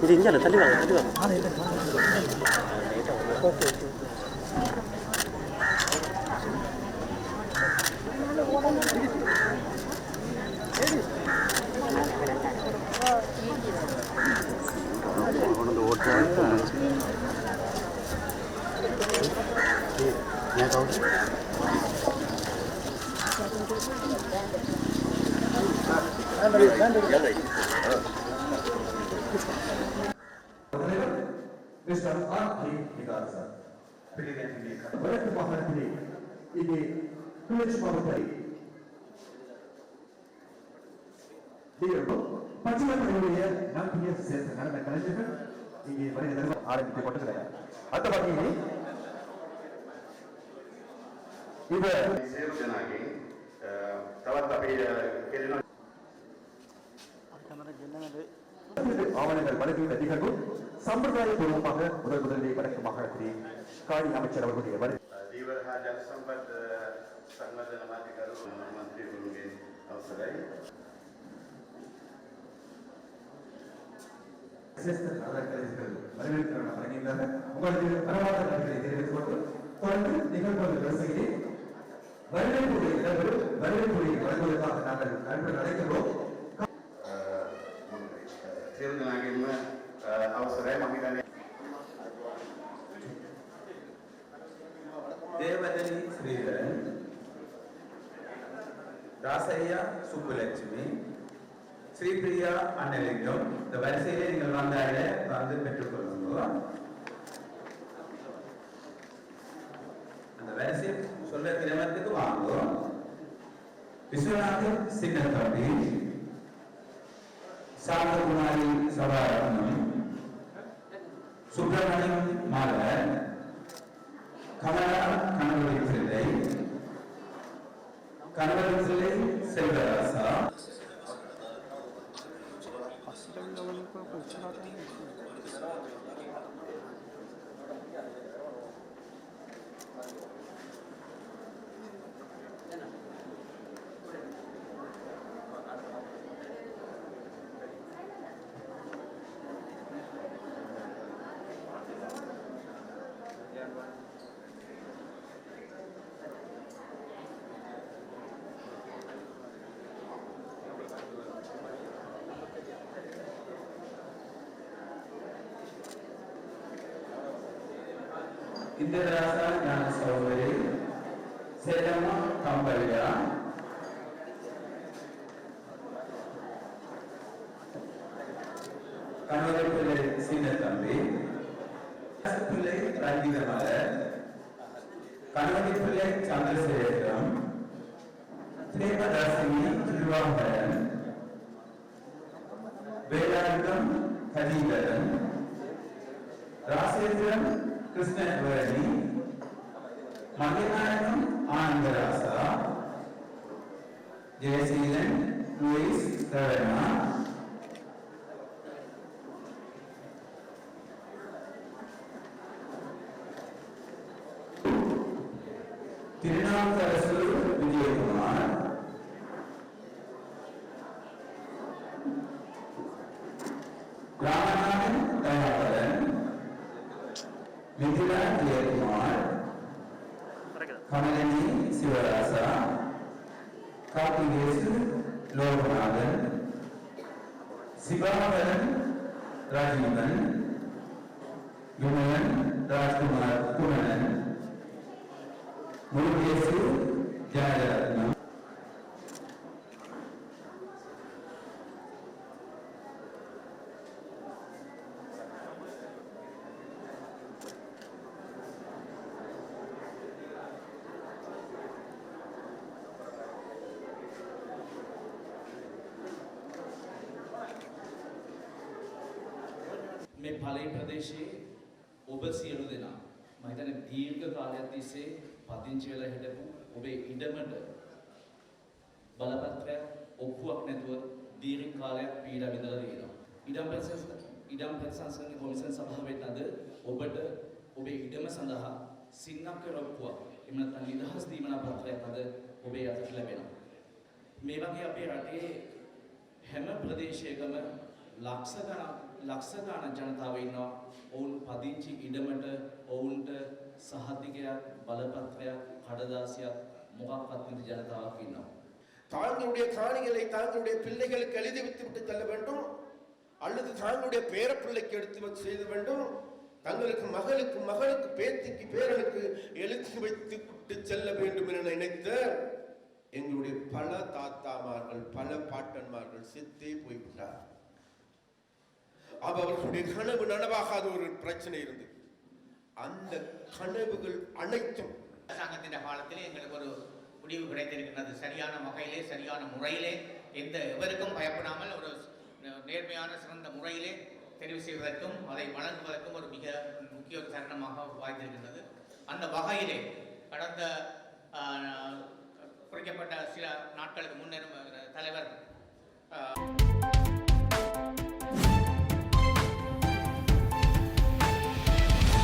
இது இங்கே தள்ளி வாங்க தள்ளி வாங்க. கொண்டு ஓட்டு ஏன் கவுண்ட் Mr. R.P. Picasso. வடக்கு மாகாணத்திலே இங்கே கிளர்ச்சி மாவட்டத்தை பச்சிமன்றையுடைய நாட்டிய சேர்ந்த நடன கலைஞர்கள் இங்கே வருகை ஆரம்பித்துக் கொண்டிருக்கிறார். அந்த வகையில் இந்த ಸೇವಕನಾಗಿ ತವತ್ತ ಕೇಳಿನ ஆவணங்கள் வழங்குகின்ற நிகழ்வு சம்பிரதாயபூர்வமாக முதலிலே வடக்கு மாகாணத்திலே காணி அமைச்சர் அவர்களுடைய வருகை දීවර හා ජල සම්පත් සංවර්ධන මාධ්‍යකරු මන්ත්‍රීවරුන්ගේ අවසරයි வருகின்றனர். உங்களுக்கு பரவாத நன்றிகளை தெரிவித்துக் கொண்டு தொடர்ந்து நிகழ்வுகள் வரிசையிலே வரவேற்புடைய இடங்கள் வரவேற்புடைய வழங்குவதற்காக நாங்கள் அன்புடன் அழைக்கிறோம். සියලු දෙනාගේම අවසරයි මම හිතන්නේ தேவதனி ஸ்ரீதரன், ராசையா சுப்புலட்சுமி, ஸ்ரீபிரியா அன்னலிங்கம். இந்த வரிசையிலே நீங்கள் வந்தாலே வந்து பெற்றுக்கொள்ளுங்க. அந்த வரிசை சொல்ற கிரமத்துக்கு வாங்க. விஸ்வநாதன் சின்னத்தம்பி, சாந்தகுமாரி சபாரத்னம், சுப்பிரமணியம் மாலர், கமலா கணவரின் பிள்ளை, கணவரின் பிள்ளை செல்வராசா, இந்திரராசா ஞான சௌதரி, சேலம்மா கம்பல்யா, கணவர் பிள்ளை சீனத்தம்பி, பிள்ளை ரஞ்சிதமலர், கணவர் பிள்ளை சந்திரசேகரம், பிரேமதாசினி திருவாம்பரன், வேதாந்தம் கலீதரன், ராசேந்திரன் கிருஷ்ணவரணி, மணிநாயகம் ஆனந்தராசா, ஜெயசீலன் லூயிஸ் ரவணா, திருநாவுக்கரசு விஜயகுமார், ராமநாதன் தயாபரன், மிதிலா ஜெயக்குமார், கமலினி சிவராசா, கார்த்திகேசு லோகநாதன், சிவாகரன் ராஜீவன், விமலன் ராஜ்குமார் குமணன், முருகேசு ஜெயரத்னம், මේ ඵලයේ ප්‍රදේශයේ ඔබ සියලු දෙනා මම හිතන්නේ දීර්ඝ කාලයක් තිස්සේ පදිංචි වෙලා හිටපු ඔබේ ඉඩමට බලපත්‍රයක් ඔප්පුවක් නැතුව දීර්ඝ කාලයක් පීඩා විඳලා තියෙනවා. ඉඩම් ප්‍රතිසංස්කරණ කොමිසම් සභාවෙත් අද ඔබට ඔබේ ඉඩම සඳහා සින්නක්ක රොප්පුවක් එහෙම නැත්නම් නිදහස් දීමනා පත්‍රයක් අද ඔබේ අතට ලැබෙනවා. මේ වගේ අපේ රටේ හැම ප්‍රදේශයකම ලක්ෂ ගණන් ලක්ෂ ගණන් ජනතාව ඉන්නවා. ඔවුන් පදිංචි ඉඩමට ඔවුන්ට සහතිකයක් බලපත්‍රයක් කඩදාසියක් මොකක්වත් නැති ජනතාවක් ඉන්නවා. தாங்களுடைய காணிகளை தாங்களுடைய பிள்ளைகளுக்கு எழுதி வைத்துவிட்டு செல்ல வேண்டும் அல்லது தாங்களுடைய பேர பிள்ளைக்கு எடுத்து செய்ய வேண்டும். தங்களுக்கு மகளுக்கு பேத்திக்கு பேரனுக்கு எழுதி வைத்து விட்டு செல்ல வேண்டும் என நினைத்த எங்களுடைய பல தாத்தாமார்கள் பல பாட்டன்மார்கள் செத்தே போய்விட்டார். அவர்களுடைய கனவு நனவாகாத ஒரு பிரச்சனை இருந்தது. அந்த கனவுகள் அனைத்தும் அரசாங்கத்தின் காலத்திலே எங்களுக்கு ஒரு முடிவு கிடைத்திருக்கிறது. சரியான வகையிலே சரியான முறையிலே எவருக்கும் பயப்படாமல் ஒரு நேர்மையான சிறந்த முறையிலே தெரிவு செய்வதற்கும் அதை வழங்குவதற்கும் ஒரு மிக முக்கிய ஒரு தருணமாக வாய்ந்திருக்கின்றது. அந்த வகையிலே கடந்த குறிக்கப்பட்ட சில நாட்களுக்கு முன்னர் தலைவர்